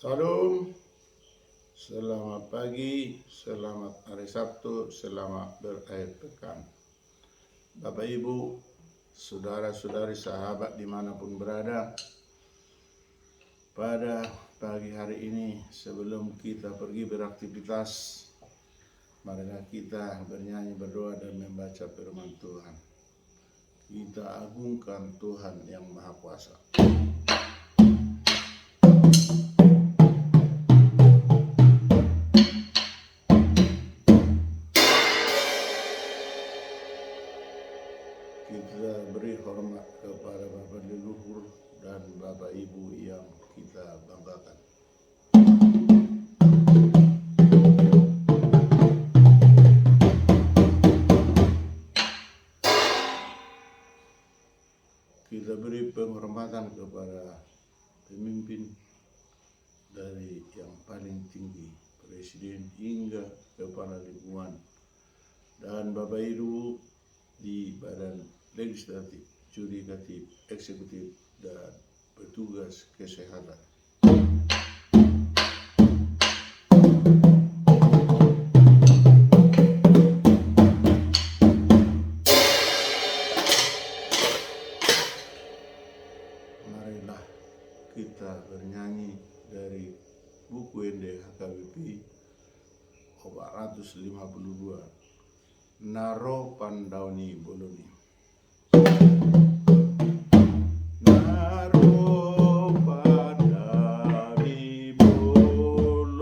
Salam, selamat pagi, selamat hari Sabtu, selamat berakhir pekan. Bapak Ibu, saudara-saudari, sahabat dimanapun berada, pada pagi hari ini sebelum kita pergi beraktivitas, marilah kita bernyanyi, berdoa dan membaca firman Tuhan. Kita agungkan Tuhan yang Maha Kuasa. Kita beri hormat kepada Bapak leluhur dan Bapak Ibu yang kita banggakan. Kita beri penghormatan kepada pemimpin dari yang paling tinggi, Presiden hingga Kepala Lingkungan, dan Bapak Ibu di Badan Legislatif, Yudikatif, Eksekutif, dan petugas kesehatan. Marilah kita bernyanyi dari buku NDHKBP 452, Naro Pandauni Boloni. Naro Pandauni Boloni, iman Tuhan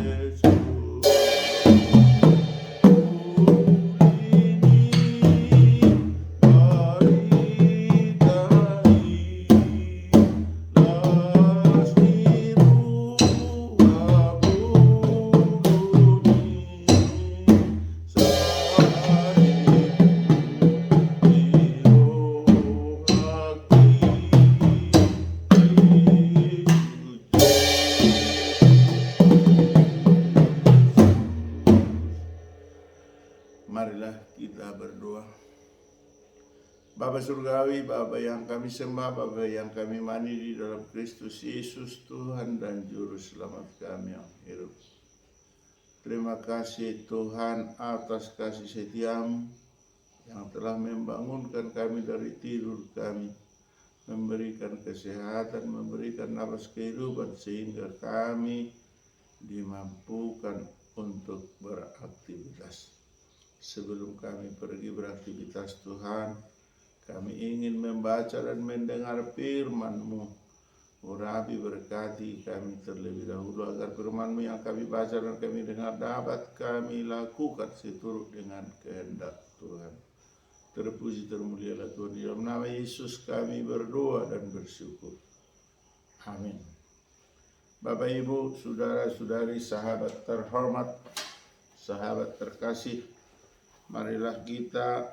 Yesus. Marilah kita berdoa. Bapa Surgawi, Bapa yang kami sembah, Bapa yang kami mani di dalam Kristus Yesus, Tuhan dan Juru Selamat kami yang hidup. Terima kasih Tuhan atas kasih setiamu yang telah membangunkan kami dari tidur kami, memberikan kesehatan, memberikan nafas kehidupan sehingga kami dimampukan untuk beraktivitas. Sebelum kami pergi beraktivitas Tuhan, kami ingin membaca dan mendengar firman-Mu. Urapi berkati kami terlebih dahulu agar firman-Mu yang kami baca dan kami dengar dapat kami lakukan seturut dengan kehendak Tuhan. Terpuji termulialah Tuhan, di dalam nama Yesus kami berdoa dan bersyukur. Amin. Bapak Ibu, saudara-saudari, sahabat terhormat, sahabat terkasih, marilah kita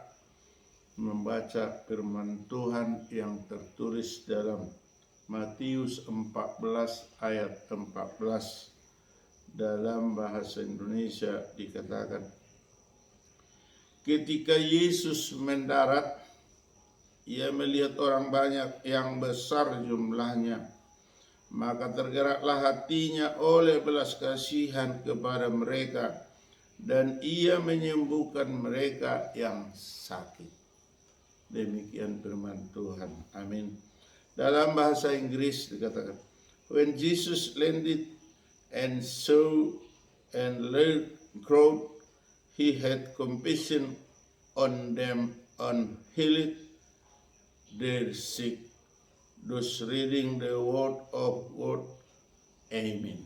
membaca firman Tuhan yang tertulis dalam Matius 14 ayat 14. Dalam bahasa Indonesia dikatakan, ketika Yesus mendarat, ia melihat orang banyak yang besar jumlahnya, maka tergeraklah hatinya oleh belas kasihan kepada mereka, dan ia menyembuhkan mereka yang sakit. Demikian firman Tuhan. Amin. Dalam bahasa Inggris dikatakan, when Jesus landed and saw and large crowd, he had compassion on them and healed their sick. Those reading the word of God. Amen.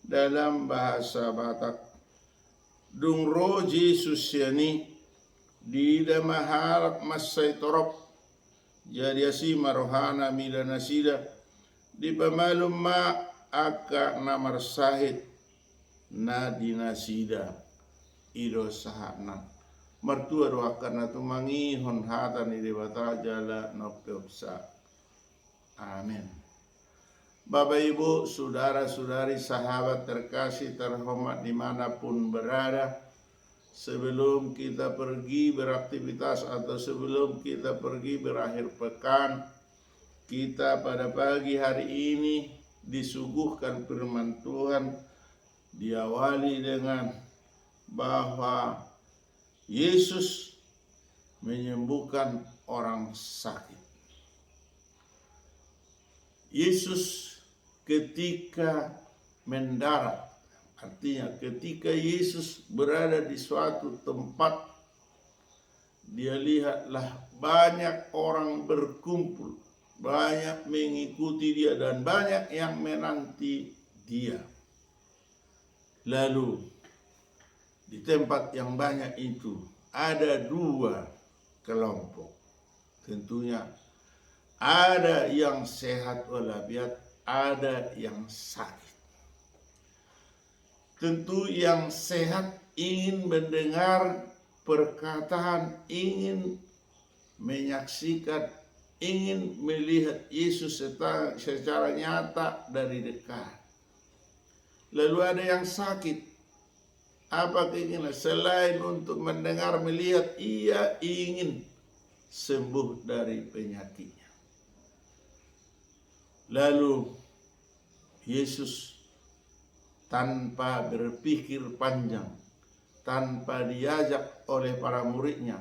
Dalam bahasa Batak, dung ro Jesus yani di maharap masay torop jadi asi marohana mila nasida di pamalum ma aka namar sahid na dinasida ido sahanan mertua doakan atu mangihon hata ni dewata jala nopepsa. Amin. Bapak Ibu, saudara-saudari, sahabat terkasih terhormat dimanapun berada, sebelum kita pergi beraktivitas atau sebelum kita pergi berakhir pekan, kita pada pagi hari ini disuguhkan firman Tuhan diawali dengan bahwa Yesus menyembuhkan orang sakit. Yesus ketika mendarat, artinya ketika Yesus berada di suatu tempat, dia lihatlah banyak orang berkumpul, banyak mengikuti dia dan banyak yang menanti dia. Lalu di tempat yang banyak itu ada dua kelompok. Tentunya ada yang sehat walafiat, ada yang sakit. Tentu yang sehat ingin mendengar perkataan, ingin menyaksikan, ingin melihat Yesus secara nyata dari dekat. Lalu ada yang sakit. Apa keinginan? Selain untuk mendengar, melihat, ia ingin sembuh dari penyakitnya. Lalu Yesus tanpa berpikir panjang, tanpa diajak oleh para muridnya,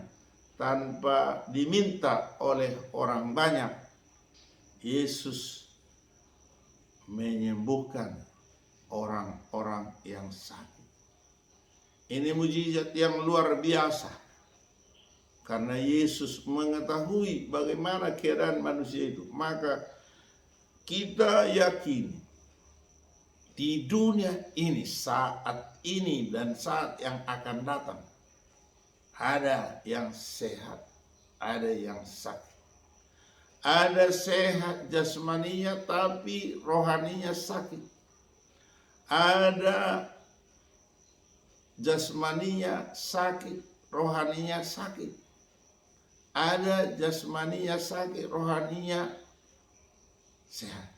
tanpa diminta oleh orang banyak, Yesus menyembuhkan orang-orang yang sakit. Ini mujizat yang luar biasa, karena Yesus mengetahui bagaimana keadaan manusia itu. Maka kita yakin di dunia ini, saat ini dan saat yang akan datang, ada yang sehat, ada yang sakit. Ada sehat jasmaninya tapi rohaninya sakit. Ada jasmaninya sakit, rohaninya sakit. Ada jasmaninya sakit, rohaninya sehat.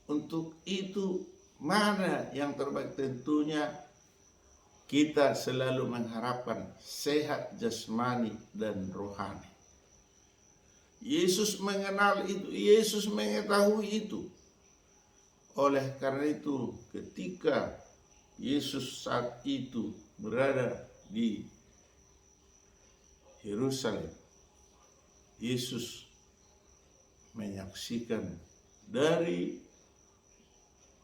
Untuk itu mana yang terbaik? Tentunya kita selalu mengharapkan sehat jasmani dan rohani. Yesus mengenal itu, Yesus mengetahui itu. Oleh karena itu, ketika Yesus saat itu berada di Yerusalem, Yesus menyaksikan dari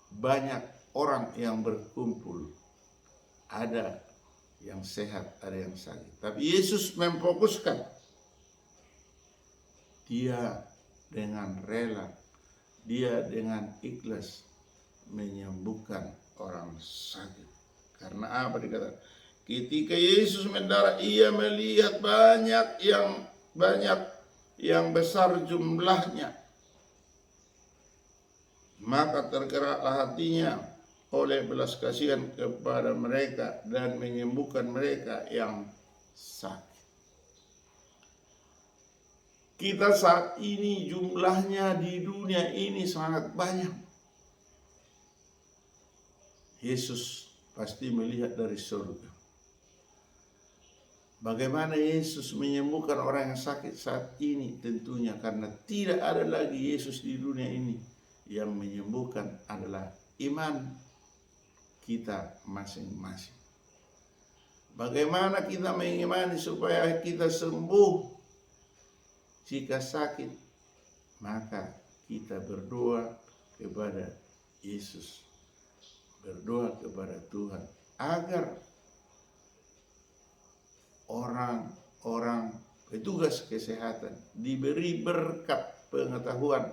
banyak orang yang berkumpul, ada yang sehat, ada yang sakit. Tapi Yesus memfokuskan, dia dengan rela, dia dengan ikhlas menyembuhkan orang sakit. Karena apa dikatakan? Ketika Yesus mendarat, ia melihat banyak yang besar jumlahnya. Maka tergeraklah hatinya oleh belas kasihan kepada mereka dan menyembuhkan mereka yang sakit. Kita saat ini jumlahnya di dunia ini sangat banyak. Yesus pasti melihat dari surga. Bagaimana Yesus menyembuhkan orang yang sakit saat ini? Tentunya karena tidak ada lagi Yesus di dunia ini. Yang menyembuhkan adalah iman kita masing-masing. Bagaimana kita mengimani supaya kita sembuh? Jika sakit, maka kita berdoa kepada Yesus, berdoa kepada Tuhan agar orang-orang petugas kesehatan diberi berkat pengetahuan,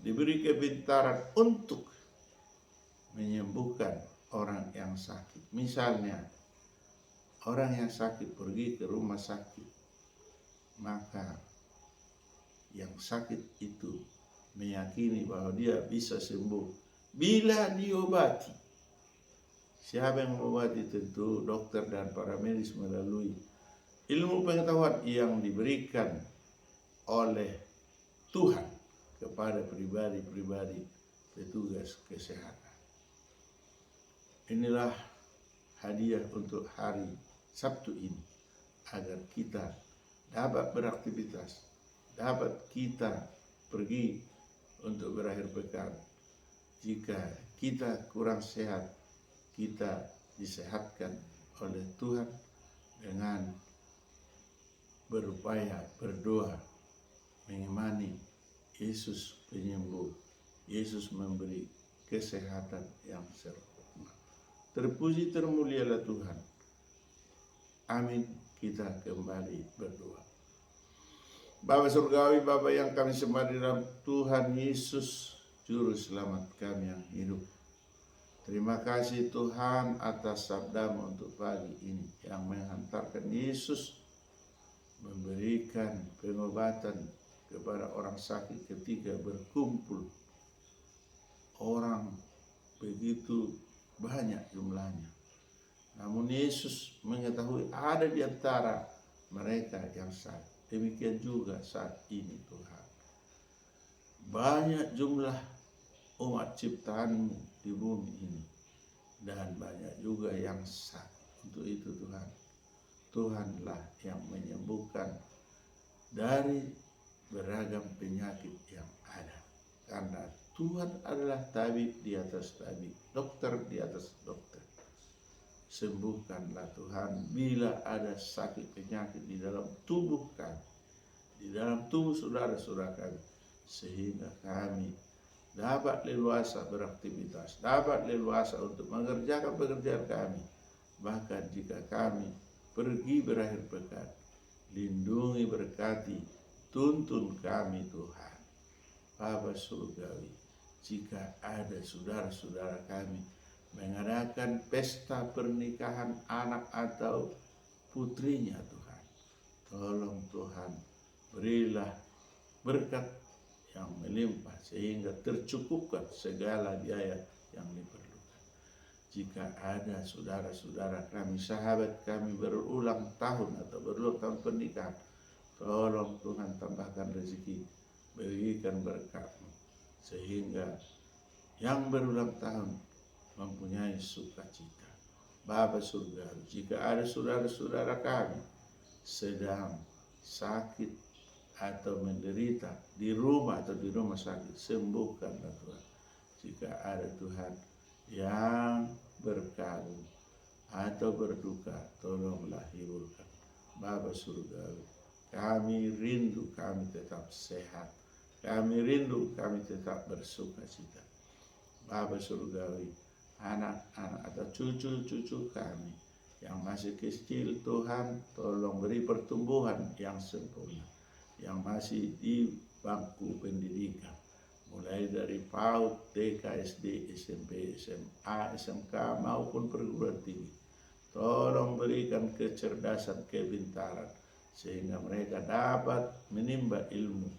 diberi kepintaran untuk menyembuhkan orang yang sakit. Misalnya, orang yang sakit pergi ke rumah sakit, maka yang sakit itu meyakini bahwa dia bisa sembuh bila diobati. Siapa yang mengobati? Tentu dokter dan para medis melalui ilmu pengetahuan yang diberikan oleh Tuhan kepada pribadi-pribadi petugas kesehatan. Inilah hadiah untuk hari Sabtu ini, agar kita dapat beraktivitas, dapat kita pergi untuk berakhir pekan. Jika kita kurang sehat, kita disehatkan oleh Tuhan dengan berupaya berdoa mengimani Yesus penyembuh. Yesus memberi kesehatan yang sempurna. Terpuji termulialah Tuhan. Amin. Kita kembali berdoa. Bapa surgawi, Bapa yang kami sembah di dalam Tuhan Yesus, Juru Selamat kami yang hidup. Terima kasih Tuhan atas sabdamu untuk pagi ini yang menghantarkan Yesus memberikan pengobatan kepada orang sakit ketika berkumpul. Orang begitu banyak jumlahnya. Namun Yesus mengetahui ada di antara mereka yang sakit. Demikian juga saat ini Tuhan. Banyak jumlah umat ciptaanmu di bumi ini. Dan banyak juga yang sakit. Untuk itu Tuhan, Tuhanlah yang menyembuhkan dari beragam penyakit yang ada. Karena Tuhan adalah tabib di atas tabib, dokter di atas dokter. Sembuhkanlah Tuhan bila ada sakit penyakit di dalam tubuh kami, di dalam tubuh saudara-saudara kami, sehingga kami dapat leluasa beraktivitas, dapat leluasa untuk mengerjakan pekerjaan kami. Bahkan jika kami pergi berakhir pekan, lindungi, berkati, tuntun kami Tuhan. Bapa surgawi, jika ada saudara-saudara kami mengadakan pesta pernikahan anak atau putrinya Tuhan, tolong Tuhan berilah berkat yang melimpah sehingga tercukupkan segala biaya yang diperlukan. Jika ada saudara-saudara kami, sahabat kami berulang tahun atau berulang tahun pernikahan, tolong Tuhan tambahkan rezeki, berikan berkat-Mu sehingga yang berulang tahun mempunyai sukacita. Bapa surgawi, jika ada saudara-saudara kami sedang sakit atau menderita di rumah atau di rumah sakit, sembuhkanlah Tuhan. Jika ada Tuhan yang berkabung atau berduka, tolonglah hiburkan. Bapa surgawi, kami rindu kami tetap sehat, kami rindu kami tetap bersukacita. Bapa surgawi, anak-anak atau cucu-cucu kami yang masih kecil, Tuhan tolong beri pertumbuhan yang sempurna, yang masih di bangku pendidikan, mulai dari PAUD, TK, SD, SMP, SMA, SMK maupun perguruan tinggi. Tolong berikan kecerdasan, kepintaran, sehingga mereka dapat menimba ilmu,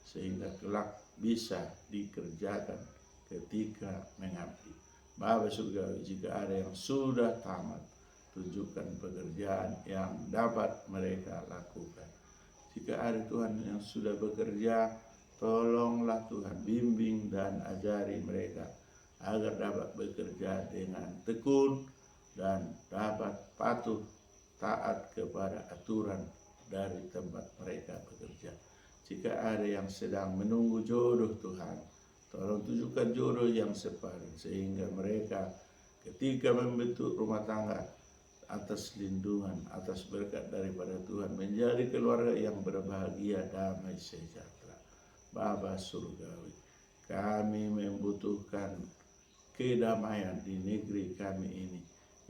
sehingga kelak bisa dikerjakan ketika mengabdi. Bapa surgawi, jika ada yang sudah tamat, tunjukkan pekerjaan yang dapat mereka lakukan. Jika ada Tuhan yang sudah bekerja, tolonglah Tuhan bimbing dan ajari mereka agar dapat bekerja dengan tekun dan dapat patuh taat kepada aturan dari tempat mereka bekerja. Jika ada yang sedang menunggu jodoh Tuhan, tolong tunjukkan jodoh yang sepadan, sehingga mereka ketika membentuk rumah tangga atas lindungan, atas berkat daripada Tuhan, menjadi keluarga yang berbahagia, damai, sejahtera. Bapa surgawi, kami membutuhkan kedamaian di negeri kami ini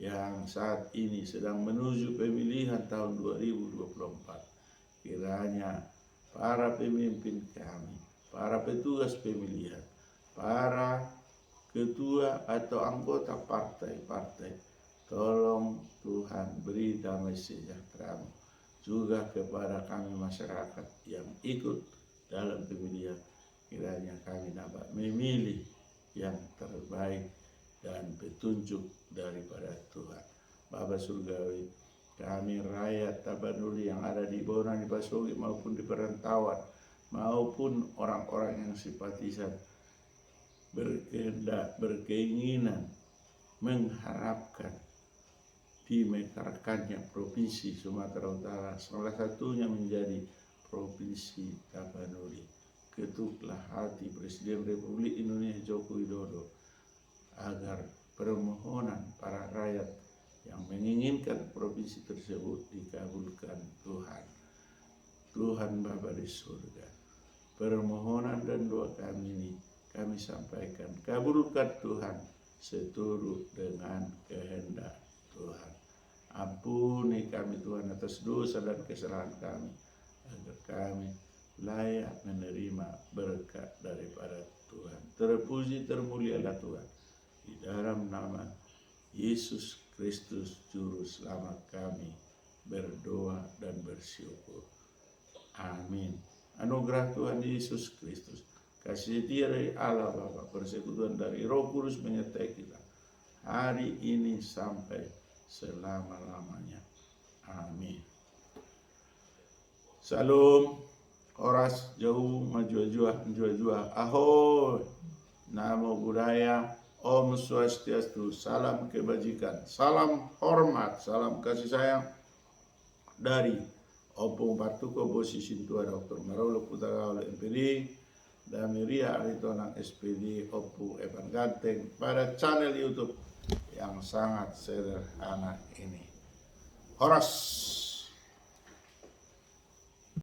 yang saat ini sedang menuju pemilihan tahun 2024. Kiranya para pemimpin kami, para petugas pemilihan, para ketua atau anggota partai-partai, tolong Tuhan beri damai sejahtera juga kepada kami masyarakat yang ikut dalam pemilihan. Kiranya kami dapat memilih yang terbaik dan petunjuk daripada Tuhan. Bapa Surgawi, kami rakyat Tapanuli yang ada di Bonang, di Pasogi maupun di perantauan, maupun orang-orang yang simpatisan berkehendak, berkeinginan, mengharapkan dimekarkannya Provinsi Sumatera Utara, salah satunya menjadi Provinsi Tapanuli. Ketuklah hati Presiden Republik Indonesia Joko Widodo agar permohonan para rakyat yang menginginkan provinsi tersebut dikabulkan Tuhan. Tuhan Bapa di surga, permohonan dan doa kami ini kami sampaikan, kabulkan Tuhan seturut dengan kehendak Tuhan. Ampuni kami Tuhan atas dosa dan kesalahan kami, agar kami layak menerima berkat daripada Tuhan. Terpuji termulialah Tuhan. Di dalam nama Yesus Kristus Juru Selamat kami berdoa dan bersyukur. Amin. Anugerah Tuhan Yesus Kristus, kasih setia dari Allah Bapa, persekutuan dari Roh Kudus menyertai kita hari ini sampai selama-lamanya. Amin. Salam, Horas, jauh, jua, ahoy, namo buddhaya, Om Swastiastu, salam kebajikan, salam hormat, salam kasih sayang dari Opung Partuko Bosi Sintua Dr. Marolo Putagaula MPD dan Miria Aritonang SPD Opung Evan Ganteng pada channel YouTube yang sangat sederhana ini. Horas.